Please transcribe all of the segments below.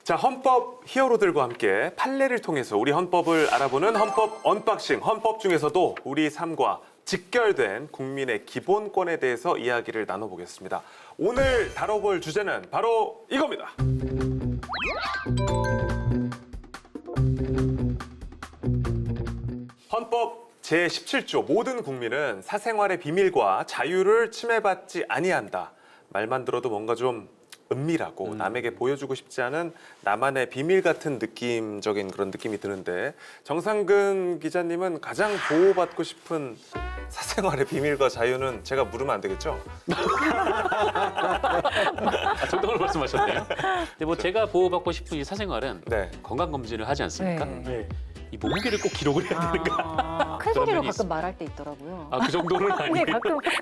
자, 헌법 히어로들과 함께 판례를 통해서 우리 헌법을 알아보는 헌법 언박싱. 헌법 중에서도 우리 삶과 직결된 국민의 기본권에 대해서 이야기를 나눠보겠습니다. 오늘 다뤄볼 주제는 바로 이겁니다. 헌법 제17조 모든 국민은 사생활의 비밀과 자유를 침해받지 아니한다. 말만 들어도 뭔가 좀 은밀하고 남에게 보여주고 싶지 않은 나만의 비밀 같은 느낌적인 그런 느낌이 드는데, 정상근 기자님은 가장 보호받고 싶은 사생활의 비밀과 자유는 제가 물으면 안 되겠죠? 정답을 말씀하셨네요. 근데 뭐 제가 보호받고 싶은 이 사생활은 네. 건강검진을 하지 않습니까? 네. 이 몸무게를 꼭 기록을 해야 되는가? 큰 그런 소리로 면이 가끔 말할 때 있더라고요. 그 정도는 네, 아니에요.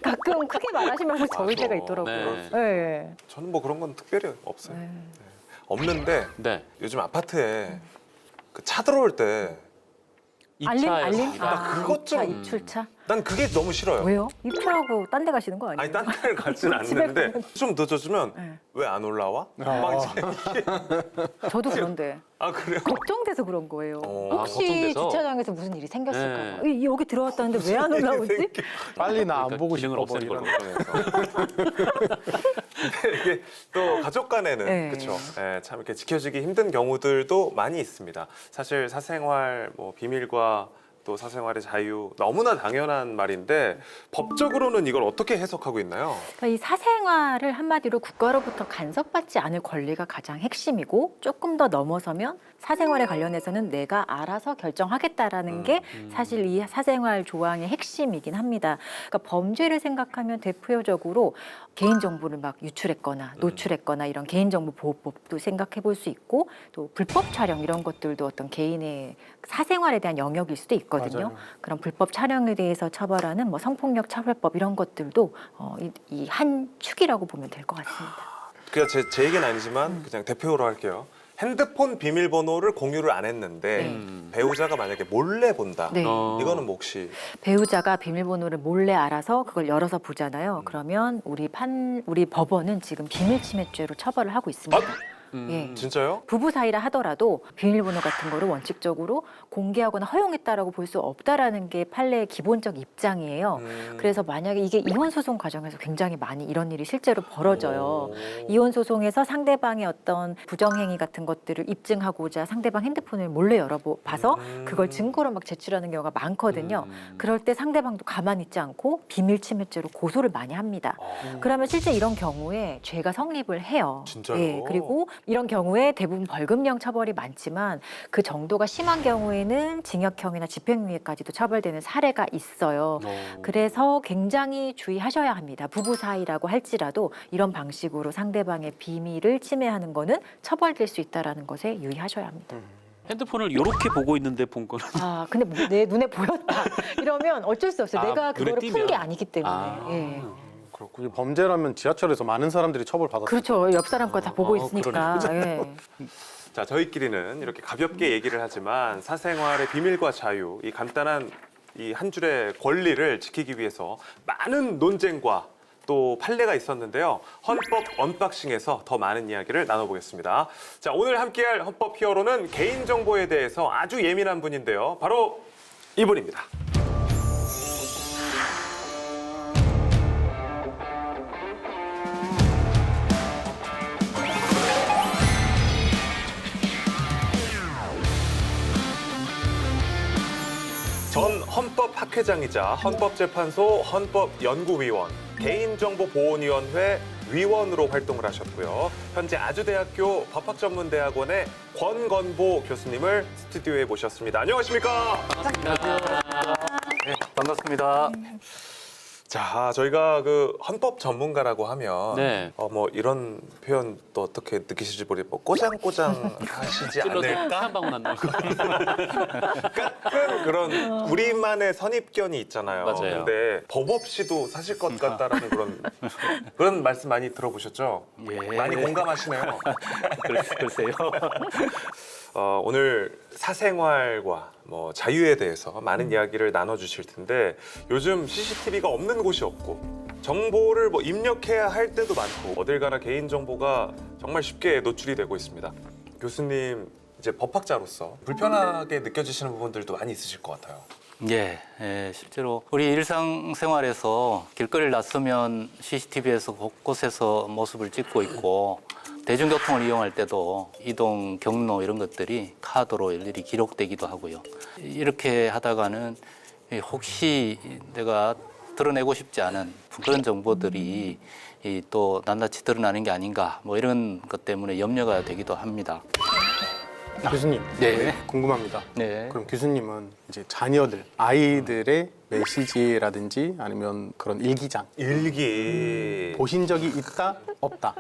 가끔 크게 말하시면서 저희 때가 있더라고요. 네. 네. 저는 뭐 그런 건 특별히 없어요. 네. 없는데 네. 요즘 아파트에 그 차 들어올 때 알림? 아, 그것 좀- 입출차? 난 그게 너무 싫어요. 왜요? 입출하고 딴 데 가시는 거 아니에요? 아니, 딴 데를 가지는 않는데 좀 늦어주면 네. 왜 안 올라와? 막 저도 그런데 아, 그래요? 걱정돼서 그런 거예요. 혹시 걱정돼서? 주차장에서 무슨 일이 생겼을까 봐. 네. 여기 들어왔다는데 왜 안 올라오지? 빨리 나 안 그러니까 보고 기능을 싶어 없애는 뭐 걸로. 이런. 근데 이게 또 가족 간에는 네. 그렇죠. 참 이렇게 지켜지기 힘든 경우들도 많이 있습니다. 사실 사생활 뭐 비밀과 또 사생활의 자유 너무나 당연한 말인데 법적으로는 이걸 어떻게 해석하고 있나요? 그러니까 이 사생활을 한마디로 국가로부터 간섭받지 않을 권리가 가장 핵심이고, 조금 더 넘어서면 사생활에 관련해서는 내가 알아서 결정하겠다라는 게 사실 이 사생활 조항의 핵심이긴 합니다. 그러니까 범죄를 생각하면 대표적으로 개인정보를 막 유출했거나 노출했거나 이런 개인정보보호법도 생각해 볼 수 있고, 또 불법 촬영 이런 것들도 어떤 개인의 사생활에 대한 영역일 수도 있거든요. 맞아요. 그런 불법 촬영에 대해서 처벌하는 뭐 성폭력 차별법 이런 것들도 이 한 축이라고 보면 될 것 같습니다. 그냥 제 얘기는 아니지만 그냥 대표로 할게요. 핸드폰 비밀번호를 공유를 안 했는데 배우자가 만약에 몰래 본다. 네. 이거는 뭐 혹시 배우자가 비밀번호를 몰래 알아서 그걸 열어서 보잖아요. 그러면 우리 법원은 지금 비밀침해죄로 처벌을 하고 있습니다. 예. 진짜요? 부부 사이라 하더라도 비밀번호 같은 거를 원칙적으로 공개하거나 허용했다라고 볼 수 없다라는 게 판례의 기본적 입장이에요. 그래서 만약에 이게 이혼 소송 과정에서 굉장히 많이 이런 일이 실제로 벌어져요. 이혼 소송에서 상대방의 어떤 부정행위 같은 것들을 입증하고자 상대방 핸드폰을 몰래 열어봐서 그걸 증거로 막 제출하는 경우가 많거든요. 그럴 때 상대방도 가만히 있지 않고 비밀침해죄로 고소를 많이 합니다. 그러면 실제 이런 경우에 죄가 성립을 해요. 진짜요? 예, 그리고 이런 경우에 대부분 벌금형 처벌이 많지만 그 정도가 심한 경우에는 징역형이나 집행유예까지도 처벌되는 사례가 있어요. 그래서 굉장히 주의하셔야 합니다. 부부 사이라고 할지라도 이런 방식으로 상대방의 비밀을 침해하는 거는 처벌될 수 있다는 것에 유의하셔야 합니다. 핸드폰을 이렇게 보고 있는데 본 거는 근데 내 눈에 보였다 이러면 어쩔 수 없어요. 내가 눈에 그거를 푼 게 띄면. 아니기 때문에. 예. 그렇군요. 범죄라면 지하철에서 많은 사람들이 처벌받았을 그렇죠. 옆 사람 거 다 보고 아, 있으니까. 예. 자, 저희끼리는 이렇게 가볍게 얘기를 하지만 사생활의 비밀과 자유, 이 간단한 이 한 줄의 권리를 지키기 위해서 많은 논쟁과 또 판례가 있었는데요. 헌법 언박싱에서 더 많은 이야기를 나눠보겠습니다. 자, 오늘 함께할 헌법 히어로는 개인정보에 대해서 아주 예민한 분인데요. 바로 이분입니다. 전 헌법학회장이자 헌법재판소 헌법연구위원, 개인정보보호위원회 위원으로 활동을 하셨고요. 현재 아주대학교 법학전문대학원의 권건보 교수님을 스튜디오에 모셨습니다. 안녕하십니까? 반갑습니다. 자, 저희가 그 헌법 전문가라고 하면 네. 뭐 이런 표현 또 어떻게 느끼실지 모르겠고 뭐 꼬장꼬장 하시지 찔러도 않을까? 한 방울 안 나고. 약간 그런 우리만의 선입견이 있잖아요. 맞아요. 근데 법 없이도 사실 것 같다라는 그런 말씀 많이 들어보셨죠? 예. 많이 공감하시네요. 글쎄요. 오늘 사생활과 뭐 자유에 대해서 많은 이야기를 나눠주실 텐데, 요즘 CCTV가 없는 곳이 없고 정보를 뭐 입력해야 할 때도 많고 어딜 가나 개인 정보가 정말 쉽게 노출이 되고 있습니다. 교수님 이제 법학자로서 불편하게 느껴지시는 부분들도 많이 있으실 것 같아요. 예, 실제로 우리 일상생활에서 길거리를 나서면 CCTV에서 곳곳에서 모습을 찍고 있고 대중교통을 이용할 때도 이동 경로 이런 것들이 카드로 일일이 기록되기도 하고요. 이렇게 하다가는 혹시 내가 드러내고 싶지 않은 그런 정보들이 또 낱낱이 드러나는 게 아닌가 뭐 이런 것 때문에 염려가 되기도 합니다. 교수님, 네. 궁금합니다. 네. 그럼 교수님은 이제 자녀들, 아이들의 메시지라든지 아니면 그런 일기장 일기 보신 적이 있다, 없다?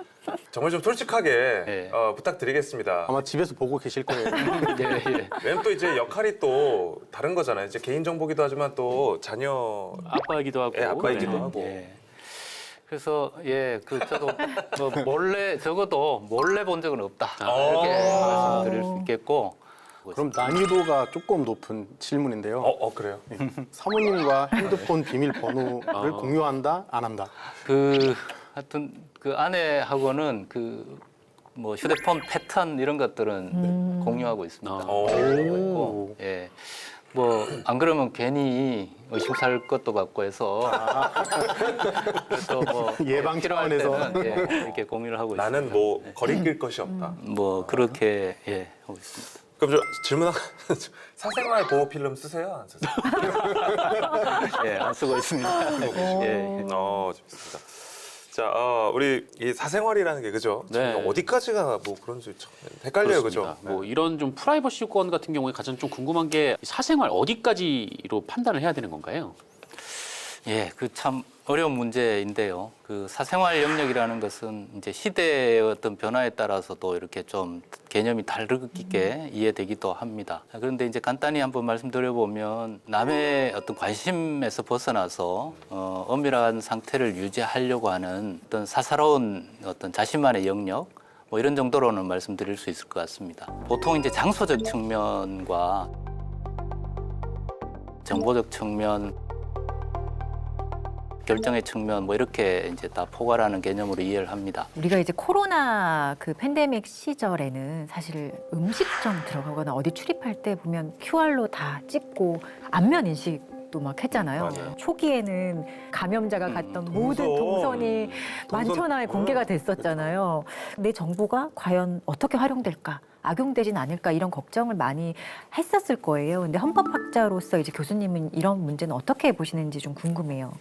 정말 좀 솔직하게 네. 부탁드리겠습니다. 아마 집에서 보고 계실 거예요. 예. 왜냐면 또 이제 역할이 또 다른 거잖아요. 이제 개인 정보기도 하지만 또 자녀 아빠이기도 하고. 예, 아빠이기도 네. 하고. 예. 그래서 저도 뭐 몰래 적어도 몰래 본 적은 없다 이렇게 말씀드릴 수 있겠고. 그럼 난이도가 조금 높은 질문인데요. 그래요? 사모님과 핸드폰 비밀번호를 공유한다, 안 한다? 하여튼 그 아내하고는 뭐 휴대폰 패턴 이런 것들은 공유하고 있습니다. 오. 예. 뭐 안 그러면 괜히 의심살 것도 같고 해서 그래서 뭐 예방 필요할 차원에서. 때는 이렇게 공유를 하고 있습니다. 나는 뭐 거리낄 것이 없다. 뭐 그렇게 하고 있습니다. 그럼 저 질문 하나. 사생활 보호 필름 쓰세요? 안 쓰세요? 예, 안 쓰고 있습니다. 예. 좋습니다. 자, 우리 이 사생활이라는 게 그죠? 네. 참 어디까지가 뭐 그런지 참 헷갈려요, 그렇습니다. 그죠? 뭐 이런 좀 프라이버시권 같은 경우에 가장 좀 궁금한 게 사생활 어디까지로 판단을 해야 되는 건가요? 예, 그 참 어려운 문제인데요. 그 사생활 영역이라는 것은 이제 시대의 어떤 변화에 따라서도 이렇게 좀 개념이 다르게 이해되기도 합니다. 그런데 이제 간단히 한번 말씀드려보면 남의 어떤 관심에서 벗어나서 엄밀한 상태를 유지하려고 하는 어떤 사사로운 어떤 자신만의 영역 뭐 이런 정도로는 말씀드릴 수 있을 것 같습니다. 보통 이제 장소적 측면과 정보적 측면 결정의 측면 뭐 이렇게 이제 다 포괄하는 개념으로 이해를 합니다. 우리가 이제 코로나 그 팬데믹 시절에는 사실 음식점 들어가거나 어디 출입할 때 보면 QR로 다 찍고 안면 인식도 막 했잖아요. 맞아요. 초기에는 감염자가 갔던 모든 동선이 만천하에 공개가 됐었잖아요. 내 정보가 과연 어떻게 활용될까? 악용되진 않을까 이런 걱정을 많이 했었을 거예요. 근데 헌법학자로서 이제 교수님은 이런 문제는 어떻게 보시는지 좀 궁금해요.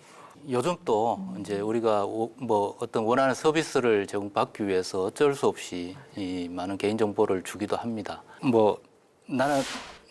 요즘 또 이제 우리가 뭐 어떤 원하는 서비스를 제공받기 위해서 어쩔 수 없이 이 많은 개인 정보를 주기도 합니다. 뭐 나는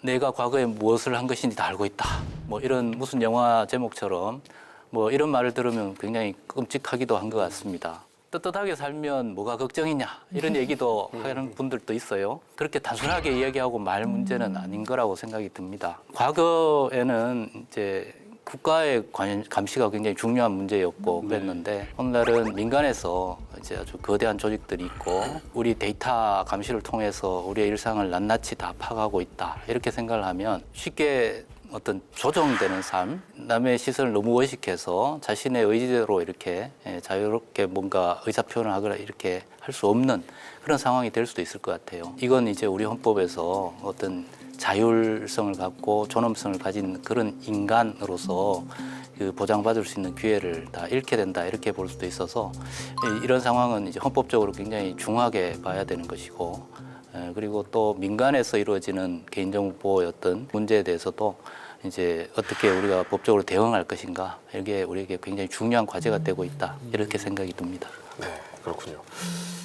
내가 과거에 무엇을 한 것인지 다 알고 있다. 뭐 이런 무슨 영화 제목처럼 뭐 이런 말을 들으면 굉장히 끔찍하기도 한 것 같습니다. 떳떳하게 살면 뭐가 걱정이냐 이런 얘기도 하는 분들도 있어요. 그렇게 단순하게 이야기하고 말 문제는 아닌 거라고 생각이 듭니다. 과거에는 이제 국가의 감시가 굉장히 중요한 문제였고 그랬는데 오늘날은 민간에서 이제 아주 거대한 조직들이 있고 우리 데이터 감시를 통해서 우리의 일상을 낱낱이 다 파악하고 있다 이렇게 생각을 하면 쉽게 어떤 조정되는 삶, 남의 시선을 너무 의식해서 자신의 의지대로 이렇게 자유롭게 뭔가 의사표현을 하거나 이렇게 할 수 없는 그런 상황이 될 수도 있을 것 같아요. 이건 이제 우리 헌법에서 어떤 자율성을 갖고 존엄성을 가진 그런 인간으로서 그 보장받을 수 있는 기회를 다 잃게 된다 이렇게 볼 수도 있어서 이런 상황은 이제 헌법적으로 굉장히 중하게 봐야 되는 것이고 그리고 또 민간에서 이루어지는 개인정보의 어떤 문제에 대해서도 이제 어떻게 우리가 법적으로 대응할 것인가 이게 우리에게 굉장히 중요한 과제가 되고 있다 이렇게 생각이 듭니다. 네, 그렇군요.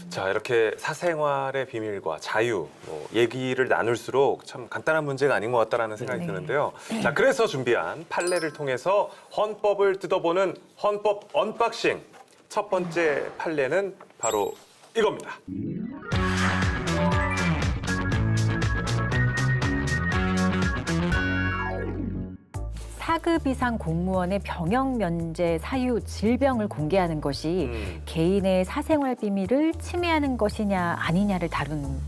자, 이렇게 사생활의 비밀과 자유 얘기를 나눌수록 참 간단한 문제가 아닌 것 같다라는 생각이 드는데요. 자, 그래서 준비한 판례를 통해서 헌법을 뜯어보는 헌법 언박싱. 첫 번째 판례는 바로 이겁니다. 사급 이상 공무원의 병역 면제 사유 질병을 공개하는 것이 개인의 사생활 비밀을 침해하는 것이냐 아니냐를 다룬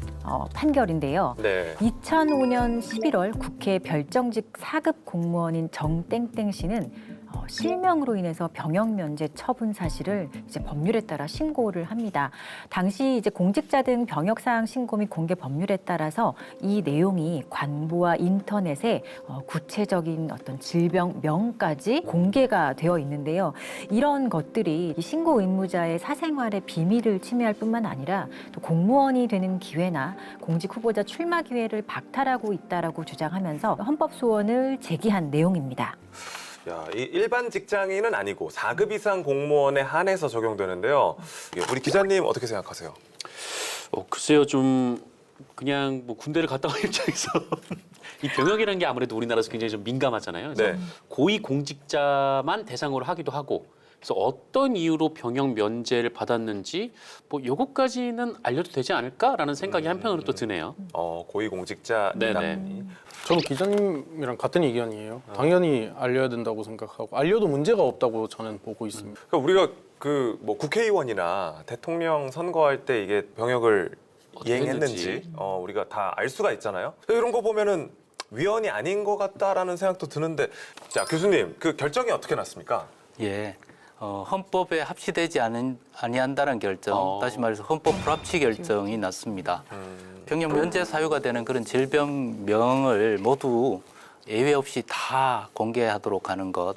판결인데요. 네. 2005년 11월 국회 별정직 4급 공무원인 정땡땡 씨는 실명으로 인해서 병역 면제 처분 사실을 이제 법률에 따라 신고를 합니다. 당시 이제 공직자 등 병역 사항 신고 및 공개 법률에 따라서 이 내용이 관보와 인터넷에 구체적인 어떤 질병명까지 공개가 되어 있는데요. 이런 것들이 이 신고 의무자의 사생활의 비밀을 침해할 뿐만 아니라 또 공무원이 되는 기회나 공직 후보자 출마 기회를 박탈하고 있다라고 주장하면서 헌법 소원을 제기한 내용입니다. 야, 이 일반 직장인은 아니고 4급 이상 공무원에 한해서 적용되는데요. 우리 기자님 어떻게 생각하세요? 글쎄요, 좀 그냥 뭐 군대를 갔다 온 입장에서 이 병역이라는 게 아무래도 우리나라에서 굉장히 좀 민감하잖아요. 그래서 네. 고위 공직자만 대상으로 하기도 하고, 그래서 어떤 이유로 병역 면제를 받았는지 뭐 요거까지는 알려도 되지 않을까라는 생각이 한편으로 또 드네요. 고위공직자 네네. 이담이. 저는 기자님이랑 같은 의견이에요. 당연히 알려야 된다고 생각하고 알려도 문제가 없다고 저는 보고 있습니다. 그러니까 우리가 그 뭐 국회의원이나 대통령 선거할 때 이게 병역을 어떻게 이행했는지 했는지. 우리가 다 알 수가 있잖아요. 이런 거 보면은 위헌이 아닌 것 같다라는 생각도 드는데, 자 교수님 그 결정이 어떻게 났습니까? 예. 헌법에 합치되지 아니한다는 결정, 다시 말해서 헌법 불합치 결정이 났습니다. 병역 면제 사유가 되는 그런 질병명을 모두 예외 없이 다 공개하도록 하는 것,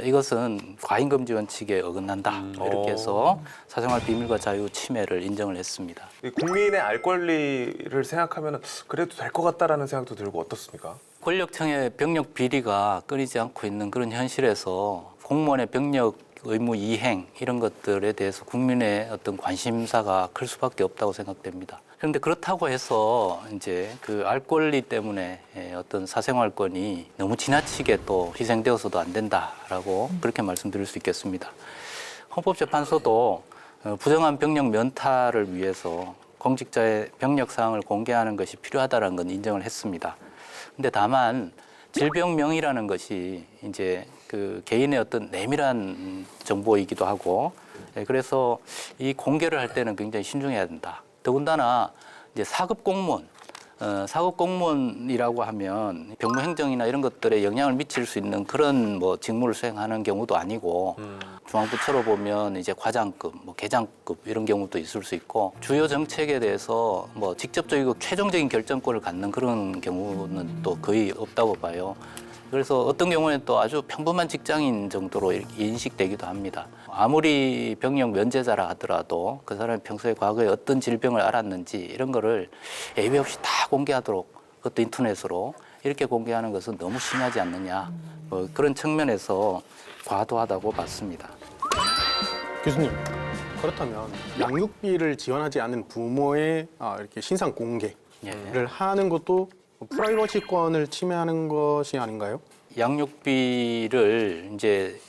이것은 과잉금지 원칙에 어긋난다. 이렇게 해서 사생활 비밀과 자유 침해를 인정을 했습니다. 이 국민의 알 권리를 생각하면 그래도 될 것 같다라는 생각도 들고 어떻습니까? 권력층의 병력 비리가 끊이지 않고 있는 그런 현실에서 공무원의 병력 의무 이행 이런 것들에 대해서 국민의 어떤 관심사가 클 수밖에 없다고 생각됩니다. 그런데 그렇다고 해서 이제 그 알 권리 때문에 어떤 사생활권이 너무 지나치게 또 희생되어서도 안 된다라고 그렇게 말씀드릴 수 있겠습니다. 헌법재판소도 부정한 병력 면탈을 위해서 공직자의 병력 사항을 공개하는 것이 필요하다는 건 인정을 했습니다. 근데 다만 질병명이라는 것이 이제 그 개인의 어떤 내밀한 정보이기도 하고, 그래서 이 공개를 할 때는 굉장히 신중해야 된다. 더군다나 이제 4급 공무원, 4급 공무원이라고 하면 병무행정이나 이런 것들에 영향을 미칠 수 있는 그런 뭐 직무를 수행하는 경우도 아니고, 중앙부처로 보면 이제 과장급, 뭐 계장급 이런 경우도 있을 수 있고, 주요 정책에 대해서 뭐 직접적이고 최종적인 결정권을 갖는 그런 경우는 또 거의 없다고 봐요. 그래서 어떤 경우에는 또 아주 평범한 직장인 정도로 이렇게 인식되기도 합니다. 아무리 병역 면제자라 하더라도 그 사람이 평소에 과거에 어떤 질병을 앓았는지 이런 거를 예외 없이 다 공개하도록, 그것도 인터넷으로 이렇게 공개하는 것은 너무 심하지 않느냐, 뭐 그런 측면에서 과도하다고 봤습니다. 교수님, 그렇다면 양육비를 지원하지 않은 부모의 이렇게 신상 공개를 예. 하는 것도 프라이버시권을 침해하는 것이 아닌가요? 양육비를 이제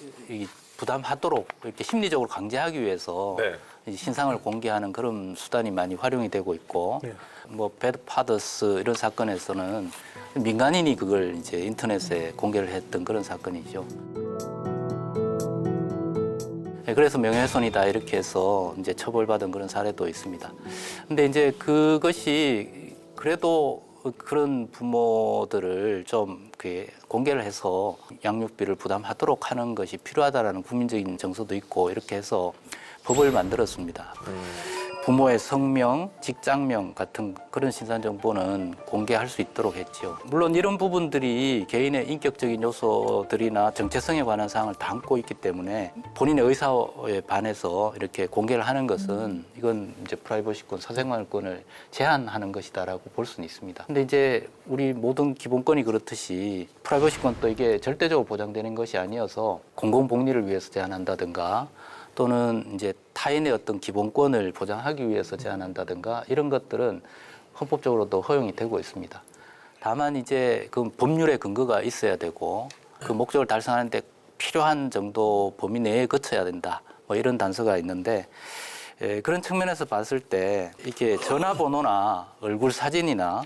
부담하도록 이렇게 심리적으로 강제하기 위해서 네. 이 신상을 공개하는 그런 수단이 많이 활용이 되고 있고, 네. 뭐 배드파더스 이런 사건에서는 민간인이 그걸 이제 인터넷에 공개를 했던 그런 사건이죠. 네, 그래서 명예훼손이다 이렇게 해서 이제 처벌받은 그런 사례도 있습니다. 근데 이제 그것이 그래도 그런 부모들을 좀 공개를 해서 양육비를 부담하도록 하는 것이 필요하다라는 국민적인 정서도 있고, 이렇게 해서 법을 만들었습니다. 부모의 성명, 직장명 같은 그런 신상 정보는 공개할 수 있도록 했죠. 물론 이런 부분들이 개인의 인격적인 요소들이나 정체성에 관한 사항을 담고 있기 때문에 본인의 의사에 반해서 이렇게 공개를 하는 것은 이건 이제 프라이버시권, 사생활권을 제한하는 것이다라고 볼 수는 있습니다. 근데 이제 우리 모든 기본권이 그렇듯이 프라이버시권도 이게 절대적으로 보장되는 것이 아니어서 공공복리를 위해서 제한한다든가, 또는 이제 타인의 어떤 기본권을 보장하기 위해서 제한한다든가, 이런 것들은 헌법적으로도 허용이 되고 있습니다. 다만 이제 그 법률의 근거가 있어야 되고, 그 목적을 달성하는데 필요한 정도 범위 내에 거쳐야 된다, 뭐 이런 단서가 있는데, 그런 측면에서 봤을 때 이렇게 전화번호나 얼굴 사진이나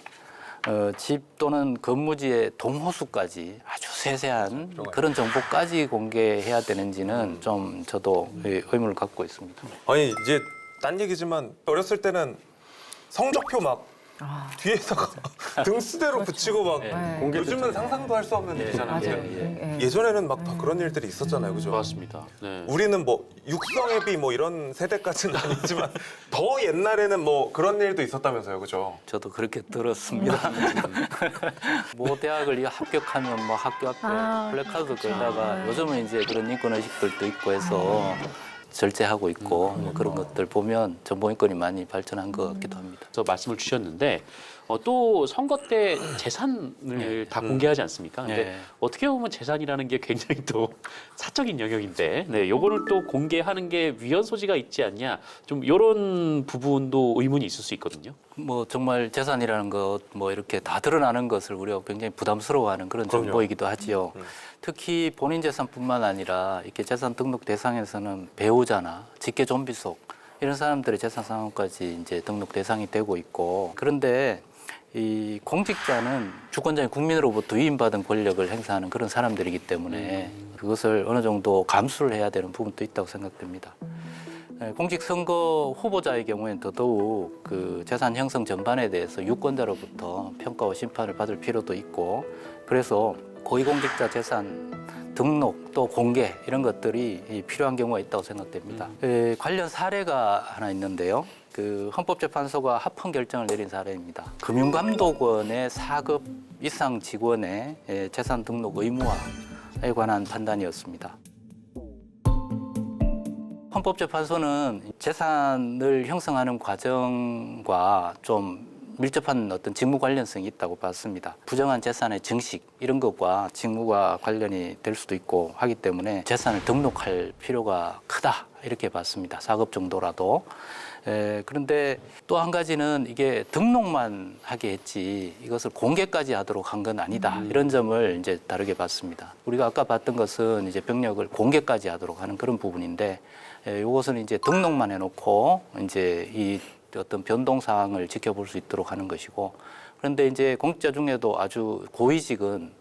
집 또는 근무지의 동호수까지 아주 세세한 그런 정보까지 공개해야 되는지는 좀 저도 의문을 갖고 있습니다. 아니 이제 딴 얘기지만 어렸을 때는 성적표 막 아, 뒤에다가 등수대로 붙이고 막 네. 공개 요즘은 상상도 할 수 없는 네. 일이잖아요. 맞아요. 예, 예전에는 막 다 그런 일들이 있었잖아요, 그죠? 맞습니다. 네. 우리는 뭐 육성회비 뭐 이런 세대까지는 아니지만 더 옛날에는 뭐 그런 일도 있었다면서요, 그죠? 저도 그렇게 들었습니다. 모 대학을 이거 합격하면 뭐 학교 앞에 아, 플래카드 걸다가 네. 요즘은 이제 그런 인권 의식들도 있고 해서 절제하고 있고 뭐 그런 것들 보면 정보인권이 많이 발전한 것 같기도 합니다. 그래서 말씀을 주셨는데 또 선거 때 재산을 다 공개하지 않습니까? 근데 네. 어떻게 보면 재산이라는 게 굉장히 또 사적인 영역인데, 네, 요거를 또 공개하는 게 위헌 소지가 있지 않냐? 좀 이런 부분도 의문이 있을 수 있거든요. 뭐 정말 재산이라는 것 뭐 이렇게 다 드러나는 것을 우리가 굉장히 부담스러워하는 그런 그럼요. 정보이기도 하지요. 특히 본인 재산뿐만 아니라 이렇게 재산 등록 대상에서는 배우자나 직계 좀비속 이런 사람들의 재산 상황까지 이제 등록 대상이 되고 있고, 그런데 이 공직자는 주권자인 국민으로부터 위임받은 권력을 행사하는 그런 사람들이기 때문에 그것을 어느 정도 감수를 해야 되는 부분도 있다고 생각됩니다. 공직선거 후보자의 경우에는 더더욱 그 재산 형성 전반에 대해서 유권자로부터 평가와 심판을 받을 필요도 있고, 그래서 고위공직자 재산 등록 또 공개 이런 것들이 필요한 경우가 있다고 생각됩니다. 관련 사례가 하나 있는데요. 그 헌법재판소가 합헌 결정을 내린 사례입니다. 금융감독원의 4급 이상 직원의 재산 등록 의무화에 관한 판단이었습니다. 헌법재판소는 재산을 형성하는 과정과 좀 밀접한 어떤 직무 관련성이 있다고 봤습니다. 부정한 재산의 증식 이런 것과 직무가 관련이 될 수도 있고 하기 때문에 재산을 등록할 필요가 크다 이렇게 봤습니다. 4급 정도라도. 그런데 또 한 가지는 이게 등록만 하게 했지 이것을 공개까지 하도록 한 건 아니다. 이런 점을 이제 다르게 봤습니다. 우리가 아까 봤던 것은 이제 병력을 공개까지 하도록 하는 그런 부분인데, 이것은 이제 등록만 해놓고 이제 이 어떤 변동 사항을 지켜볼 수 있도록 하는 것이고, 그런데 이제 공직자 중에도 아주 고위직은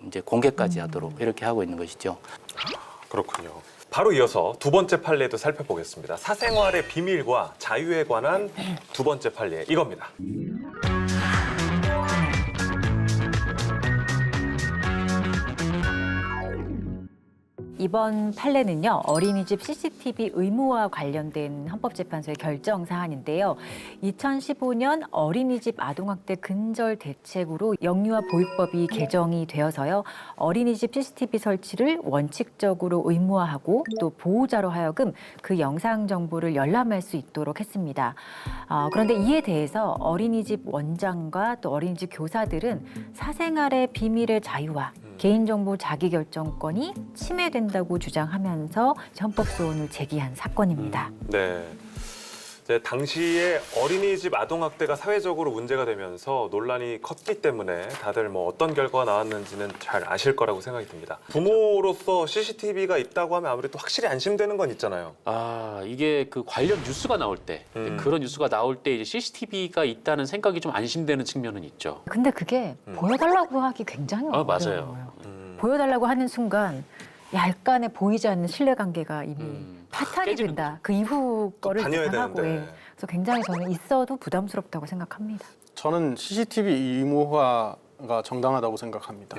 이제 공개까지 하도록 이렇게 하고 있는 것이죠. 그렇군요. 바로 이어서 두 번째 판례도 살펴보겠습니다. 사생활의 비밀과 자유에 관한 두 번째 판례 이겁니다. 이번 판례는요, 어린이집 CCTV 의무화 관련된 헌법재판소의 결정 사안인데요. 2015년 어린이집 아동학대 근절 대책으로 영유아 보육법이 개정이 되어서요, 어린이집 CCTV 설치를 원칙적으로 의무화하고 또 보호자로 하여금 그 영상 정보를 열람할 수 있도록 했습니다. 그런데 이에 대해서 어린이집 원장과 또 어린이집 교사들은 사생활의 비밀의 자유와 개인정보 자기결정권이 침해된다고 주장하면서 헌법소원을 제기한 사건입니다. 네. 이제 당시에 어린이집 아동학대가 사회적으로 문제가 되면서 논란이 컸기 때문에 다들 뭐 어떤 결과가 나왔는지는 잘 아실 거라고 생각이 듭니다. 부모로서 CCTV가 있다고 하면 아무래도 확실히 안심되는 건 있잖아요. 이게 그 관련 뉴스가 나올 때, 그런 뉴스가 나올 때 이제 CCTV가 있다는 생각이 좀 안심되는 측면은 있죠. 근데 그게 보여달라고 하기 굉장히 어려워요. 맞아요. 보여달라고 하는 순간 약간의 보이지 않는 신뢰관계가 이미 파탄이 깨지는 된다. 그 이후 거를 다녀야 예상하고, 되는데. 그래서 굉장히 저는 있어도 부담스럽다고 생각합니다. 저는 CCTV 의무화가 정당하다고 생각합니다.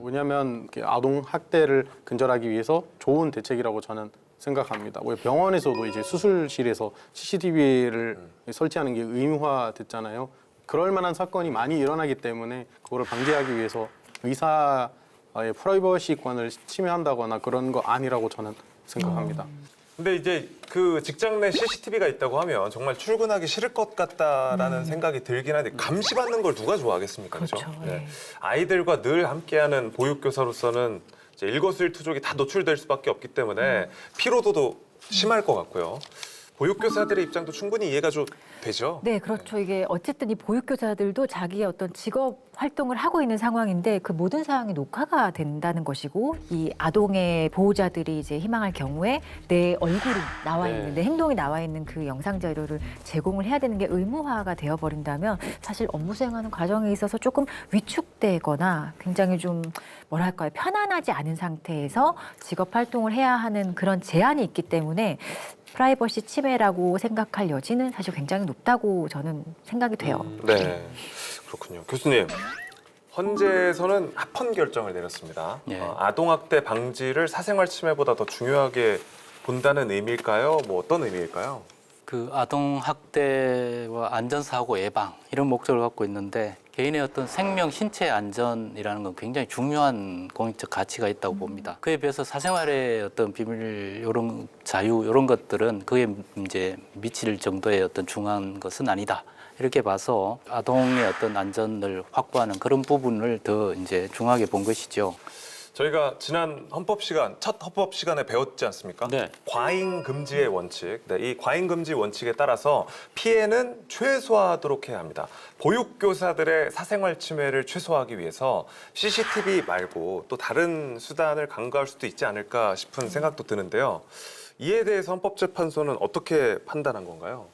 왜냐하면 아동 학대를 근절하기 위해서 좋은 대책이라고 저는 생각합니다. 왜 병원에서도 이제 수술실에서 CCTV를 설치하는 게 의무화됐잖아요. 그럴 만한 사건이 많이 일어나기 때문에 그거를 방지하기 위해서 의사의 프라이버시권을 침해한다거나 그런 거 아니라고 저는 생각합니다. 근데 이제 그 직장 내 CCTV가 있다고 하면 정말 출근하기 싫을 것 같다라는 생각이 들긴 한데 감시받는 걸 누가 좋아하겠습니까? 그렇죠. 네. 아이들과 늘 함께하는 보육교사로서는 이제 일거수일투족이 다 노출될 수밖에 없기 때문에 피로도도 심할 것 같고요. 보육교사들의 입장도 충분히 이해가 좀 되죠? 네, 그렇죠. 이게 어쨌든 이 보육교사들도 자기의 어떤 직업 활동을 하고 있는 상황인데 그 모든 사항이 녹화가 된다는 것이고, 이 아동의 보호자들이 이제 희망할 경우에 내 얼굴이 나와 있는, 내 행동이 나와 있는 그 영상 자료를 제공을 해야 되는 게 의무화가 되어버린다면 사실 업무 수행하는 과정에 있어서 조금 위축되거나 굉장히 좀 뭐랄까요, 편안하지 않은 상태에서 직업 활동을 해야 하는 그런 제한이 있기 때문에 프라이버시 침해라고 생각할 여지는 사실 굉장히 높다고 저는 생각이 돼요. 네, 그렇군요. 교수님, 헌재에서는 합헌 결정을 내렸습니다. 예. 아동학대 방지를 사생활 침해보다 더 중요하게 본다는 의미일까요? 뭐 어떤 의미일까요? 그 아동 학대와 안전사고 예방 이런 목적을 갖고 있는데 개인의 어떤 생명, 신체 안전이라는 건 굉장히 중요한 공익적 가치가 있다고 봅니다. 그에 비해서 사생활의 어떤 비밀, 이런 자유 이런 것들은 그에 이제 미칠 정도의 어떤 중요한 것은 아니다. 이렇게 봐서 아동의 어떤 안전을 확보하는 그런 부분을 더 이제 중요하게 본 것이죠. 저희가 지난 헌법 시간, 첫 헌법 시간에 배웠지 않습니까? 네. 과잉 금지의 원칙. 네, 이 과잉 금지 원칙에 따라서 피해는 최소화하도록 해야 합니다. 보육교사들의 사생활 침해를 최소화하기 위해서 CCTV 말고 또 다른 수단을 강구할 수도 있지 않을까 싶은 생각도 드는데요. 이에 대해서 헌법재판소는 어떻게 판단한 건가요?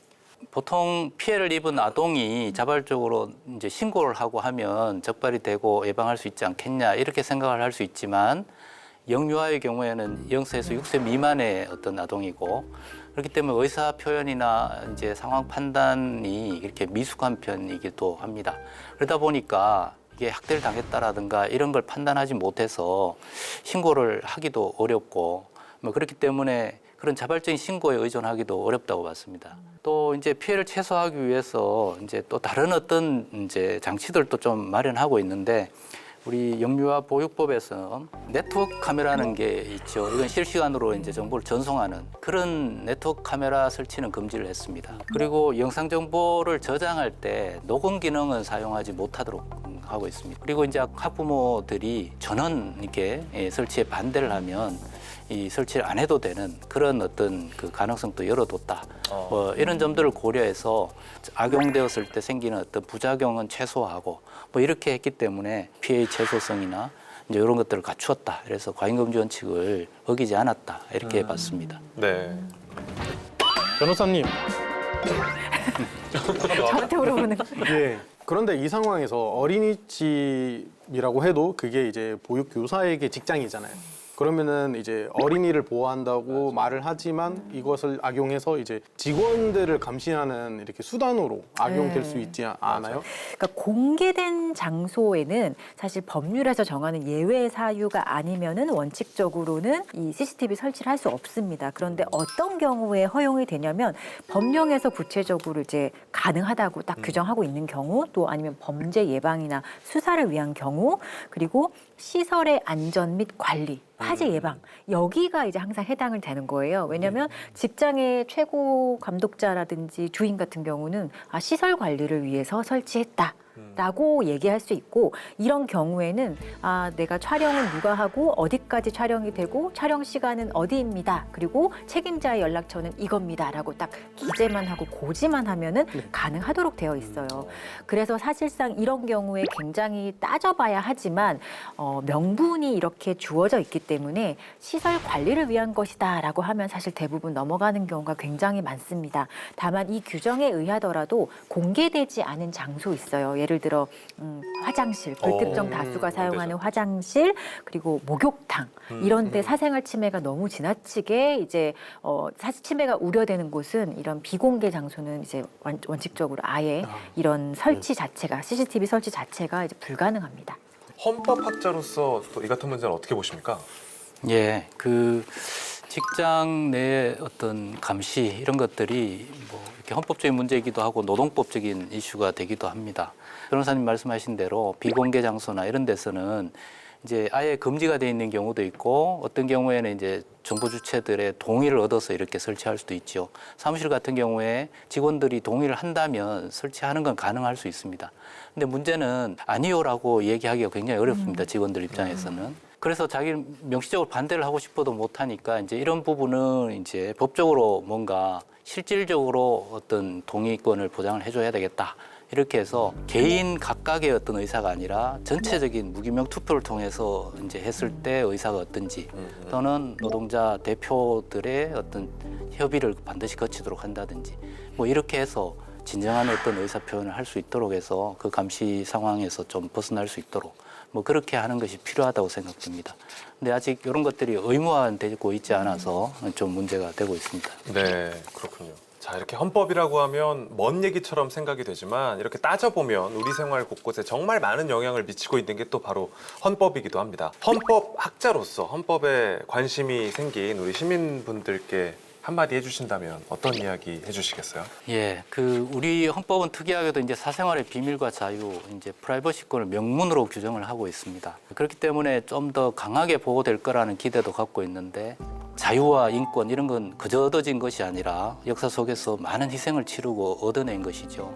보통 피해를 입은 아동이 자발적으로 이제 신고를 하고 하면 적발이 되고 예방할 수 있지 않겠냐 이렇게 생각을 할 수 있지만 영유아의 경우에는 0세에서 6세 미만의 어떤 아동이고 그렇기 때문에 의사 표현이나 이제 상황 판단이 이렇게 미숙한 편이기도 합니다. 그러다 보니까 이게 학대를 당했다라든가 이런 걸 판단하지 못해서 신고를 하기도 어렵고 뭐 그렇기 때문에 그런 자발적인 신고에 의존하기도 어렵다고 봤습니다. 또 이제 피해를 최소화하기 위해서 이제 또 다른 어떤 이제 장치들도 좀 마련하고 있는데 우리 영유아 보육법에서 네트워크 카메라라는 게 있죠. 이건 실시간으로 이제 정보를 전송하는 그런 네트워크 카메라 설치는 금지를 했습니다. 그리고 영상 정보를 저장할 때 녹음 기능은 사용하지 못하도록 하고 있습니다. 그리고 이제 학부모들이 전원 이렇게 설치에 반대를 하면 이 설치를 안 해도 되는 그런 어떤 그 가능성도 열어뒀다. 뭐 이런 점들을 고려해서 악용되었을 때 생기는 어떤 부작용은 최소화하고 뭐 이렇게 했기 때문에 피해의 최소성이나 이제 이런 것들을 갖추었다. 그래서 과잉금지 원칙을 어기지 않았다. 이렇게 봤습니다. 네. 변호사님, 저한테 물어보는 거. 예. 그런데 이 상황에서 어린이집이라고 해도 그게 이제 보육교사에게 직장이잖아요. 그러면은 이제 어린이를 보호한다고 말을 하지만 이것을 악용해서 이제 직원들을 감시하는 이렇게 수단으로 악용될 수 있지 않아요? 그러니까 공개된 장소에는 사실 법률에서 정하는 예외 사유가 아니면은 원칙적으로는 이 CCTV 설치를 할 수 없습니다. 그런데 어떤 경우에 허용이 되냐면 법령에서 구체적으로 이제 가능하다고 딱 규정하고 있는 경우, 또 아니면 범죄 예방이나 수사를 위한 경우, 그리고 시설의 안전 및 관리, 화재 예방, 여기가 이제 항상 해당을 되는 거예요. 왜냐하면 직장의 최고 감독자라든지 주인 같은 경우는 시설 관리를 위해서 설치했다. 라고 얘기할 수 있고, 이런 경우에는 내가 촬영은 누가 하고 어디까지 촬영이 되고 촬영 시간은 어디입니다. 그리고 책임자의 연락처는 이겁니다. 라고 딱 기재만 하고 고지만 하면은 가능하도록 되어 있어요. 그래서 사실상 이런 경우에 굉장히 따져봐야 하지만 명분이 이렇게 주어져 있기 때문에 시설 관리를 위한 것이다 라고 하면 사실 대부분 넘어가는 경우가 굉장히 많습니다. 다만 이 규정에 의하더라도 공개되지 않은 장소 있어요. 예를 들어 화장실, 불특정 다수가 사용하는 화장실, 그리고 목욕탕 이런 데 사생활 침해가 너무 지나치게 이제 침해가 우려되는 곳은 이런 비공개 장소는 이제 원칙적으로 아예 이런 설치 자체가 CCTV 설치 자체가 이제 불가능합니다. 헌법학자로서 또 이 같은 문제는 어떻게 보십니까? 예, 그 직장 내 어떤 감시 이런 것들이 뭐 이렇게 헌법적인 문제이기도 하고 노동법적인 이슈가 되기도 합니다. 변호사님 말씀하신 대로 비공개 장소나 이런 데서는 이제 아예 금지가 돼 있는 경우도 있고 어떤 경우에는 이제 정보 주체들의 동의를 얻어서 이렇게 설치할 수도 있죠. 사무실 같은 경우에 직원들이 동의를 한다면 설치하는 건 가능할 수 있습니다. 근데 문제는 아니요라고 얘기하기가 굉장히 어렵습니다. 직원들 입장에서는. 그래서 자기는 명시적으로 반대를 하고 싶어도 못하니까 이제 이런 부분은 이제 법적으로 뭔가 실질적으로 어떤 동의권을 보장을 해줘야 되겠다. 이렇게 해서 개인 각각의 어떤 의사가 아니라 전체적인 무기명 투표를 통해서 이제 했을 때 의사가 어떤지 또는 노동자 대표들의 어떤 협의를 반드시 거치도록 한다든지 뭐 이렇게 해서 진정한 어떤 의사 표현을 할 수 있도록 해서 그 감시 상황에서 좀 벗어날 수 있도록 뭐 그렇게 하는 것이 필요하다고 생각됩니다. 근데 아직 이런 것들이 의무화되고 있지 않아서 좀 문제가 되고 있습니다. 네, 그렇군요. 자, 이렇게 헌법이라고 하면 먼 얘기처럼 생각이 되지만 이렇게 따져보면 우리 생활 곳곳에 정말 많은 영향을 미치고 있는 게 또 바로 헌법이기도 합니다. 헌법학자로서 헌법에 관심이 생긴 우리 시민분들께 한마디 해주신다면 어떤 이야기 해주시겠어요? 예, 그 우리 헌법은 특이하게도 이제 사생활의 비밀과 자유, 이제 프라이버시권을 명문으로 규정을 하고 있습니다. 그렇기 때문에 좀 더 강하게 보호될 거라는 기대도 갖고 있는데 자유와 인권 이런 건 그저 얻어진 것이 아니라 역사 속에서 많은 희생을 치르고 얻어낸 것이죠.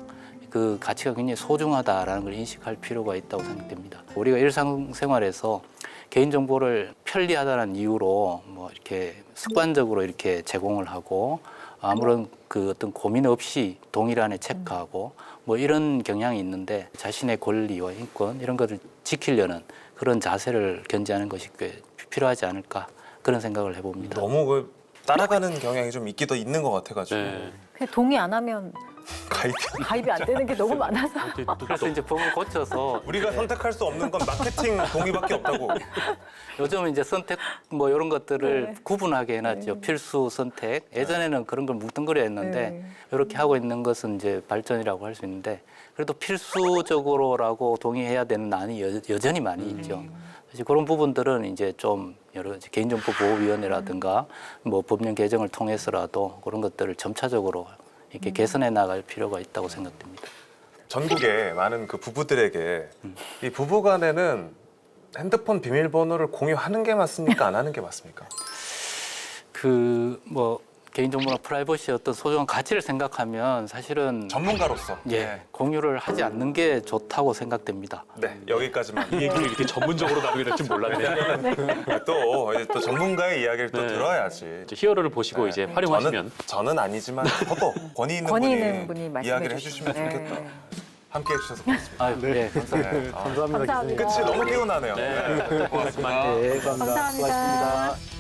그 가치가 굉장히 소중하다라는 걸 인식할 필요가 있다고 생각됩니다. 우리가 일상생활에서 개인정보를 편리하다는 이유로 뭐 이렇게 습관적으로 이렇게 제공을 하고 아무런 그 어떤 고민 없이 동일한에 체크하고 뭐 이런 경향이 있는데 자신의 권리와 인권 이런 것을 지키려는 그런 자세를 견지하는 것이 꽤 필요하지 않을까 그런 생각을 해봅니다. 너무 그 따라가는 경향이 좀 있기도 있는 것 같아가지고 네. 그냥 동의 안 하면 가입이 안 되는 게 너무 많아서. 그래서 이제 법을 고쳐서 우리가 선택할 수 없는 건 마케팅 동의밖에 없다고. 요즘은 이제 선택 뭐 이런 것들을 네. 구분하게 해놨죠. 필수 선택. 예전에는 그런 걸 뭉뚱그려 했는데 네. 이렇게 하고 있는 것은 이제 발전이라고 할 수 있는데 그래도 필수적으로라고 동의해야 되는 안이 여전히 많이 있죠. 사실 그런 부분들은 이제 좀 여러 가지 개인정보보호위원회라든가 뭐 법령 개정을 통해서라도 그런 것들을 점차적으로 이렇게 개선해 나갈 필요가 있다고 생각됩니다. 전국의 많은 그 부부들에게 이 부부간에는 핸드폰 비밀번호를 공유하는 게 맞습니까? 안 하는 게 맞습니까? 그 뭐 개인정보나 프라이버시의 어떤 소중한 가치를 생각하면 사실은 전문가로서. 예, 공유를 하지 않는 게 좋다고 생각됩니다. 네, 여기까지만. 이 얘기를 이렇게 전문적으로 다루게 될 줄 몰랐네요. 또, 이제 또 전문가의 이야기를 또 네. 들어야지. 이제 히어로를 보시고 네. 이제 활용하시면 저는 아니지만 저도 권위 있는 권위 분이, 있는 분이 말씀해 이야기를 주시면. 해주시면 좋겠다. 네. 함께 해주셔서 고맙습니다. 아유, 네, 감사합니다. 네. 감사합니다. 감사합니다. 끝이 너무 개운하네요. 네. 고맙습니다. 네, 감사합니다. 감사합니다. 수고하셨습니다.